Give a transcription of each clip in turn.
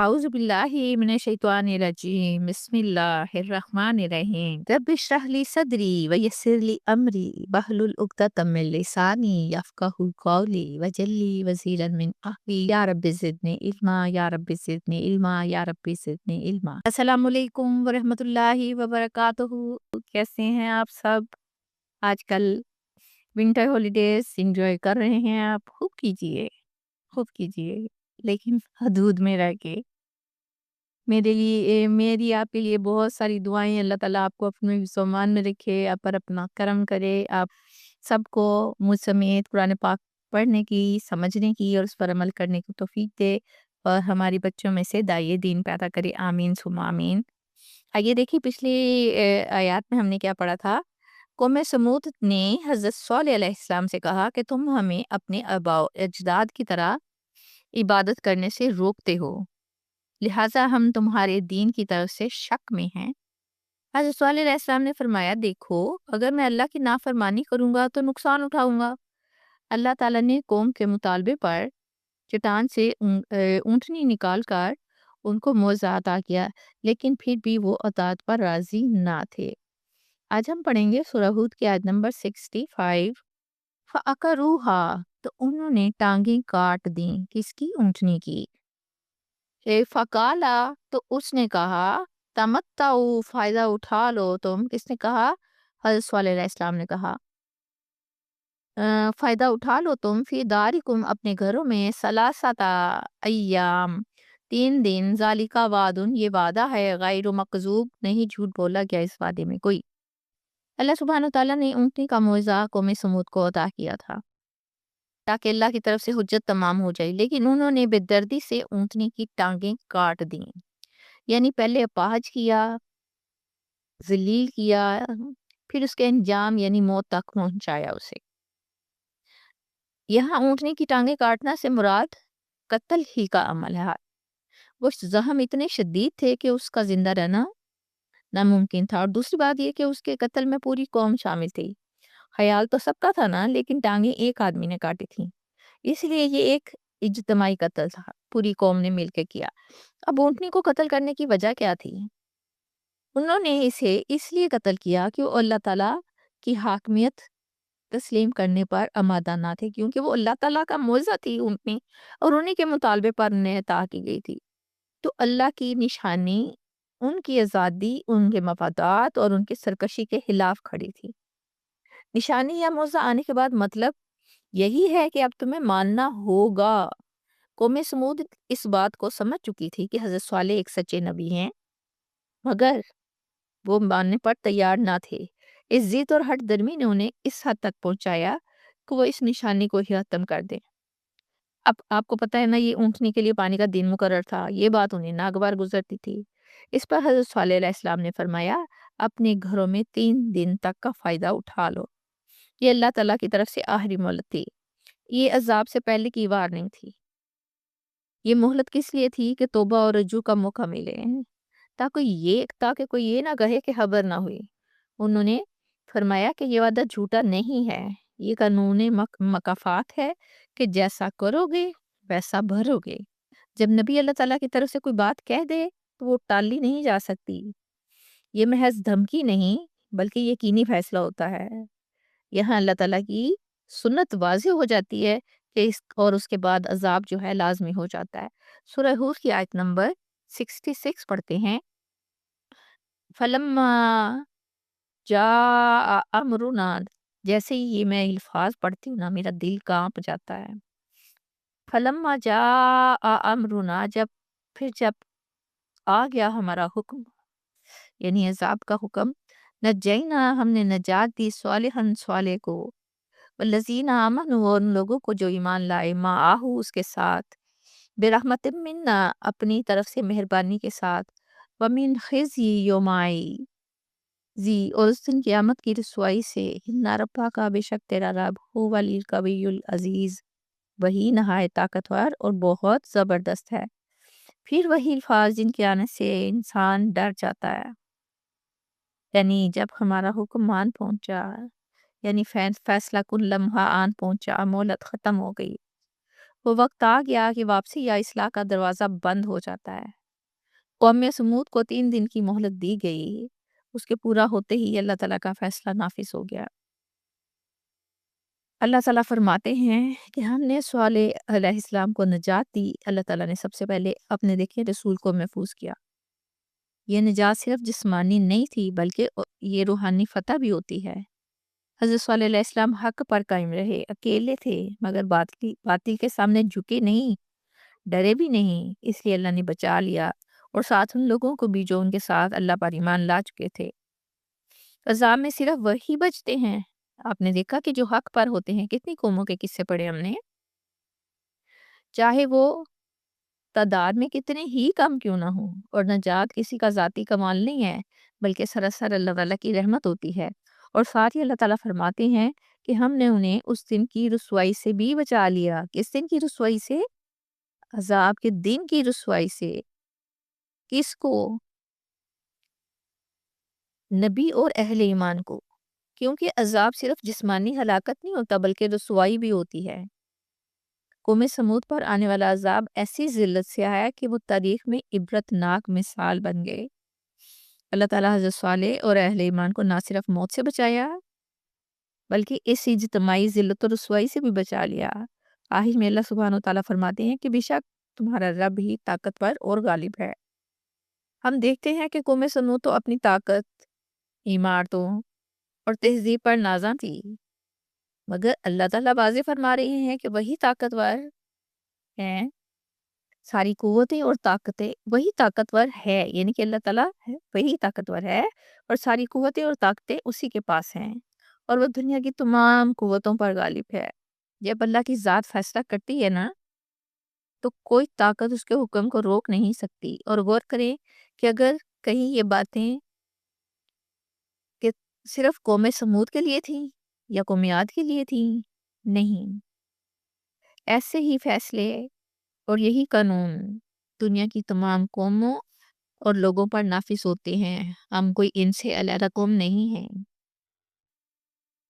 أعوذ بالله من الشيطان الرجيم بسم الله الرحمن الرحيم رب اشرح لي صدري ويسر لي أمري واحلل عقدة من لساني يفقهوا قولي واجعل لي وزيرا من أهلي يا رب زدني علما يا رب زدني علما يا رب زدني علما السلام علیکم ورحمۃ اللہ وبرکاتہ. کیسے ہیں آپ سب؟ آج کل ونٹر ہالیڈیز انجوائے کر رہے ہیں آپ؟ خوب کیجیے لیکن حدود میں رہ کے. میرے لیے میری آپ کے لیے بہت ساری دعائیں. اللہ تعالیٰ آپ کو اپنے سامان میں رکھے، آپ پر اپنا کرم کرے، آپ سب کو مجھ سمیت قرآن پاک پڑھنے کی، سمجھنے کی اور اس پر عمل کرنے کی توفیق دے، اور ہماری بچوں میں سے داعیے دین پیدا کرے. آمین ثم آمین. آئیے دیکھیے پچھلی آیات میں ہم نے کیا پڑھا تھا. قوم سمود نے حضرت صالح علیہ السلام سے کہا کہ تم ہمیں اپنے آباء و اجداد کی طرح عبادت کرنے سے روکتے ہو، لہٰذا ہم تمہارے دین کی طرف سے شک میں ہیں. حضرت صالح علیہ السلام نے فرمایا، دیکھو اگر میں اللہ کی نافرمانی کروں گا تو نقصان اٹھاؤں گا. اللہ تعالیٰ نے قوم کے مطالبے پر چٹان سے اونٹنی نکال کر ان کو معاوضہ عطا کیا، لیکن پھر بھی وہ اطاعت پر راضی نہ تھے. آج ہم پڑھیں گے سورہ ہود کی آیت نمبر 65. فَعَقَرُوهَا، تو انہوں نے ٹانگیں کاٹ دیں. کس کی؟ اونٹنی کی. فقالا، تو اس نے کہا، تمتعوا، فائدہ اٹھا لو تم. کس نے کہا؟ حضرت صالح علیہ السلام نے کہا فائدہ اٹھا لو تم فی دارکم، اپنے گھروں میں، ثلاثۃ ایام، 3 دن، ذالک وعدن، یہ وعدہ ہے، غیر مکذوب، نہیں جھوٹ بولا گیا اس وعدے میں کوئی. اللہ سبحانہ وتعالیٰ نے اونٹنی کا معاوضہ قوم سمود کو عطا کیا تھا تاکہ اللہ کی طرف سے حجت تمام ہو جائے، لیکن انہوں نے بے دردی سے اونٹنی کی ٹانگیں کاٹ دیں. یعنی پہلے اپاہج کیا، ذلیل کیا، پھر اس کے انجام یعنی موت تک پہنچایا اسے. یہاں اونٹنی کی ٹانگیں کاٹنا سے مراد قتل ہی کا عمل ہے. وہ زخم اتنے شدید تھے کہ اس کا زندہ رہنا ناممکن تھا. اور دوسری بات یہ کہ اس کے قتل میں پوری قوم شامل تھی. خیال تو سب کا تھا نا، لیکن ٹانگیں ایک آدمی نے کاٹی تھیں، اس لیے یہ ایک اجتماعی قتل تھا، پوری قوم نے مل کے کیا. اب اونٹنی کو قتل کرنے کی وجہ کیا تھی؟ انہوں نے اسے اس لیے قتل کیا کہ وہ اللہ تعالیٰ کی حاکمیت تسلیم کرنے پر آمادہ نہ تھے، کیونکہ وہ اللہ تعالیٰ کا معجزہ تھی اونٹنی، اور انہیں کے مطالبے پر انہیں عطا کی گئی تھی. تو اللہ کی نشانی ان کی آزادی، ان کے مفادات اور ان کی سرکشی کے خلاف کھڑی تھی. نشانی یا معجزہ آنے کے بعد مطلب یہی ہے کہ اب تمہیں ماننا ہوگا. قوم سمود اس بات کو سمجھ چکی تھی کہ حضرت صالح ایک سچے نبی ہیں، مگر وہ ماننے پر تیار نہ تھے. اس ضد اور ہٹ درمی نے انہیں اس حد تک پہنچایا کہ وہ اس نشانی کو ہی ختم کر دیں. اب آپ کو پتہ ہے نا، یہ اونٹنی کے لیے پانی کا دن مقرر تھا، یہ بات انہیں ناگوار گزرتی تھی. اس پر حضرت صالح علیہ السلام نے فرمایا، اپنے گھروں میں 3 دن تک کا فائدہ اٹھا لو. یہ اللہ تعالیٰ کی طرف سے آخری مہلت تھی، یہ عذاب سے پہلے کی وارننگ تھی. یہ مہلت کس لیے تھی؟ کہ توبہ اور رجوع کا موقع ملے، تاکہ کوئی یہ نہ کہے کہ خبر نہ ہوئی. انہوں نے فرمایا کہ یہ وعدہ جھوٹا نہیں ہے، یہ قانون مکافات ہے کہ جیسا کرو گے ویسا بھرو گے. جب نبی اللہ تعالیٰ کی طرف سے کوئی بات کہہ دے تو وہ ٹالی نہیں جا سکتی. یہ محض دھمکی نہیں بلکہ یقینی فیصلہ ہوتا ہے. یہاں اللہ تعالیٰ کی سنت واضح ہو جاتی ہے کہ اور اس کے بعد عذاب جو ہے لازمی ہو جاتا ہے. سورہ ہود کی آیت نمبر 66 پڑھتے ہیں. فلما جاء امرنا، جیسے ہی یہ میں الفاظ پڑھتی ہوں نا میرا دل کانپ جاتا ہے. فلما جاء امرنا، جب آ گیا ہمارا حکم، یعنی عذاب کا حکم، نجینا، ہم نے نجات دی، صالحاً، صالح کو، والذین آمنوا، اور ان لوگوں کو جو ایمان لائے، معاہو، اس کے ساتھ، برحمت منا، اپنی طرف سے مہربانی کے ساتھ، ومن خزی یومئذ، اور اس دن قیامت کی رسوائی سے، ان ربک، بے شک تیرا رب، هو القوی العزیز، وہی نہایت طاقتور اور بہت زبردست ہے. پھر وہی الفاظ جن کے آنے سے انسان ڈر جاتا ہے، یعنی جب ہمارا حکم آن پہنچا، یعنی فیصلہ کن لمحہ آن پہنچا، مہلت ختم ہو گئی، وہ وقت آ گیا کہ واپسی یا اصلاح کا دروازہ بند ہو جاتا ہے۔ قوم سمود کو 3 دن کی مہلت دی گئی، اس کے پورا ہوتے ہی اللہ تعالیٰ کا فیصلہ نافذ ہو گیا۔ اللہ تعالیٰ فرماتے ہیں کہ ہم نے صالح علیہ السلام کو نجات دی۔ اللہ تعالیٰ نے سب سے پہلے اپنے دیکھے رسول کو محفوظ کیا۔ یہ نجات صرف جسمانی نہیں تھی بلکہ یہ روحانی فتح بھی ہوتی ہے۔ حضرت صلی اللہ علیہ السلام حق پر قائم رہے، اکیلے تھے مگر باطل کے سامنے جھکے نہیں، ڈرے بھی نہیں، اس لیے اللہ نے بچا لیا، اور ساتھ ان لوگوں کو بھی جو ان کے ساتھ اللہ پر ایمان لا چکے تھے۔ عذاب میں صرف وہی بچتے ہیں۔ آپ نے دیکھا کہ جو حق پر ہوتے ہیں، کتنی قوموں کے قصے پڑھے ہم نے، چاہے وہ تعداد میں کتنے ہی کم کیوں نہ ہوں، اور نجات کسی کا ذاتی کمال نہیں ہے بلکہ سراسر اللہ تعالیٰ کی رحمت ہوتی ہے۔ اور ساتھ ہی اللہ تعالیٰ فرماتے ہیں کہ ہم نے انہیں اس دن کی رسوائی سے بھی بچا لیا۔ کس دن کی رسوائی سے؟ عذاب کے دن کی رسوائی سے۔ کس کو؟ نبی اور اہل ایمان کو، کیونکہ عذاب صرف جسمانی ہلاکت نہیں ہوتا بلکہ رسوائی بھی ہوتی ہے۔ قوم سمود پر آنے والا عذاب ایسی ذلت سے آیا کہ وہ تاریخ میں عبرت ناک مثال بن گئے۔ اللہ تعالیٰ حضرت صالح اور اہل ایمان کو نہ صرف موت سے بچایا بلکہ اس اجتماعی ذلت و رسوائی سے بھی بچا لیا۔ آخر میں اللہ سبحانہ و تعالیٰ فرماتے ہیں کہ بے شک تمہارا رب ہی طاقتور اور غالب ہے۔ ہم دیکھتے ہیں کہ قوم سمود تو اپنی طاقت، عمارتوں اور تہذیب پر نازاں تھی، مگر اللہ تعالیٰ واضح فرما رہے ہیں کہ وہی طاقتور ہیں، ساری قوتیں اور طاقتیں وہی طاقتور ہے، یعنی کہ اللہ تعالیٰ ہے وہی طاقتور ہے اور ساری قوتیں اور طاقتیں اسی کے پاس ہیں، اور وہ دنیا کی تمام قوتوں پر غالب ہے۔ جب اللہ کی ذات فیصلہ کرتی ہے نا تو کوئی طاقت اس کے حکم کو روک نہیں سکتی۔ اور غور کریں کہ اگر کہیں یہ باتیں کہ صرف قوم سمود کے لیے تھیں یا قوم عاد کے لیے تھیں، نہیں، ایسے ہی فیصلے اور یہی قانون دنیا کی تمام قوموں اور لوگوں پر نافذ ہوتے ہیں۔ ہم کوئی ان سے علیحدہ قوم نہیں ہیں۔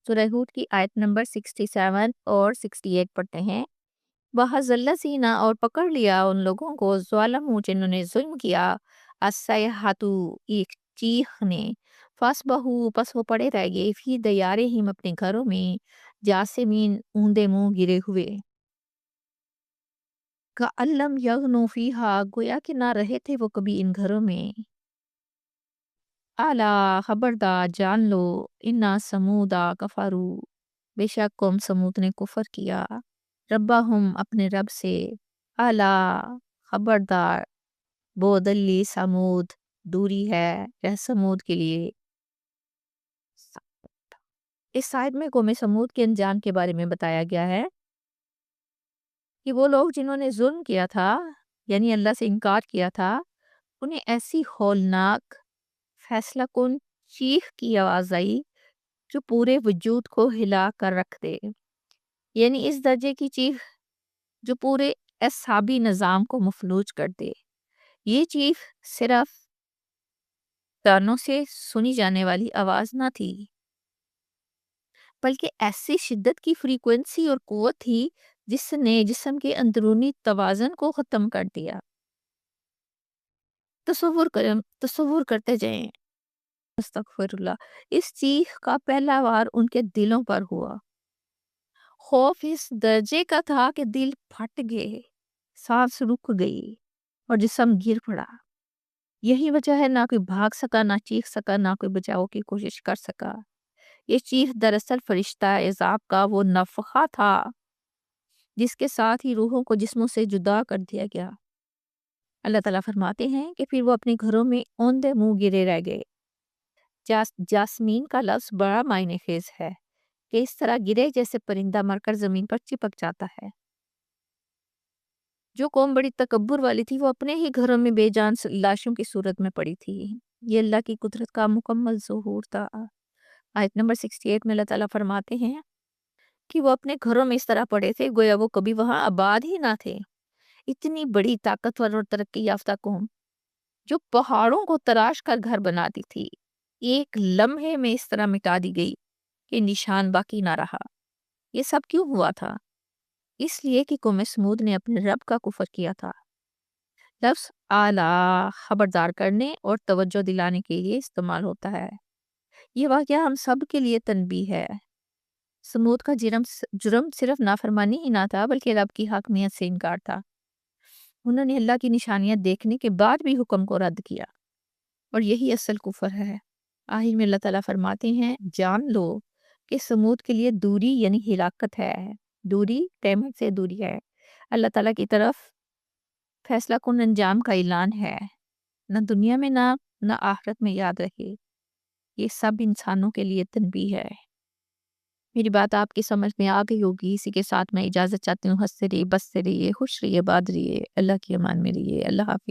سورہ ہود کی آیت نمبر 67 اور 68 پڑھتے ہیں۔ وَحَزَلَّ سِینَا، اور پکڑ لیا ان لوگوں کو، ظالموں جنہوں نے ظلم کیا، الصَّیحَۃُ، ایک چیخ نے، فَأَصْبَحُوا، پس وہ پڑے رہ گئے، فی دیارہم، اپنے گھروں میں، جاسمین، اوندے منہ گرے ہوئے، کَأَن لَّمْ یَغْنُوا فِیہا، گویا کہ نہ رہے تھے وہ کبھی ان گھروں میں۔ الا، خبردار جان لو، انا سمودا کفروا، بے شک قوم سمود نے کفر کیا، ربہم، اپنے رب سے، الا، خبردار، بودلی سمود، دوری ہے رہ سمود کے لیے۔ اس آیت میں قوم سمود کے انجام کے بارے میں بتایا گیا ہے کہ وہ لوگ جنہوں نے ظلم کیا تھا، یعنی اللہ سے انکار کیا تھا، انہیں ایسی ہولناک فیصلہ کن چیخ کی آواز آئی جو پورے وجود کو ہلا کر رکھ دے، یعنی اس درجے کی چیخ جو پورے اعصابی نظام کو مفلوج کر دے۔ یہ چیخ صرف کانوں سے سنی جانے والی آواز نہ تھی بلکہ ایسی شدت کی فریکوینسی اور قوت تھی جس نے جسم کے اندرونی توازن کو ختم کر دیا۔ تصور کرتے جائیں، استغفر اللہ، اس چیخ کا پہلا وار ان کے دلوں پر ہوا۔ خوف اس درجے کا تھا کہ دل پھٹ گئے، سانس رک گئی اور جسم گر پڑا۔ یہی وجہ ہے نہ کوئی بھاگ سکا، نہ چیخ سکا، نہ کوئی بچاؤ کی کوشش کر سکا۔ یہ چیخ دراصل فرشتہ عذاب کا وہ نفخہ تھا جس کے ساتھ ہی روحوں کو جسموں سے جدا کر دیا گیا۔ اللہ تعالیٰ فرماتے ہیں کہ پھر وہ اپنے گھروں میں اوندے منہ گرے رہ گئے۔ جاسمین کا لفظ بڑا معنی خیز ہے کہ اس طرح گرے جیسے پرندہ مر کر زمین پر چپک جاتا ہے۔ جو قوم بڑی تکبر والی تھی وہ اپنے ہی گھروں میں بے جان لاشوں کی صورت میں پڑی تھی۔ یہ اللہ کی قدرت کا مکمل ظہور تھا۔ آیت نمبر 68 میں اللہ تعالیٰ فرماتے ہیں کہ وہ اپنے گھروں میں اس طرح پڑے تھے گویا وہ کبھی وہاں آباد ہی نہ تھے۔ اتنی بڑی طاقتور اور ترقی یافتہ قوم جو پہاڑوں کو تراش کر گھر بناتی تھی، ایک لمحے میں اس طرح مٹا دی گئی کہ نشان باقی نہ رہا۔ یہ سب کیوں ہوا تھا؟ اس لیے کہ قوم سمود نے اپنے رب کا کفر کیا تھا۔ لفظ اعلیٰ خبردار کرنے اور توجہ دلانے کے لیے استعمال ہوتا ہے۔ یہ واقعہ ہم سب کے لیے تنبیہ ہے۔ سمود کا جرم صرف نافرمانی ہی نہ تھا بلکہ رب کی حاکمیت سے انکار تھا۔ انہوں نے اللہ کی نشانیاں دیکھنے کے بعد بھی حکم کو رد کیا، اور یہی اصل کفر ہے۔ آخر میں اللہ تعالیٰ فرماتے ہیں، جان لو کہ سمود کے لیے دوری یعنی ہلاکت ہے۔ دوری قیامت سے دوری ہے۔ اللہ تعالیٰ کی طرف فیصلہ کن انجام کا اعلان ہے، نہ دنیا میں نہ آخرت میں۔ یاد رکھے یہ سب انسانوں کے لیے تنبیہ ہے۔ میری بات آپ کی سمجھ میں آ گئی ہوگی۔ اسی کے ساتھ میں اجازت چاہتی ہوں۔ ہنستے رہیے، بستے رہیے، خوش رہیے، آباد رہیے، اللہ کی امان میں رہیے۔ اللہ حافظ۔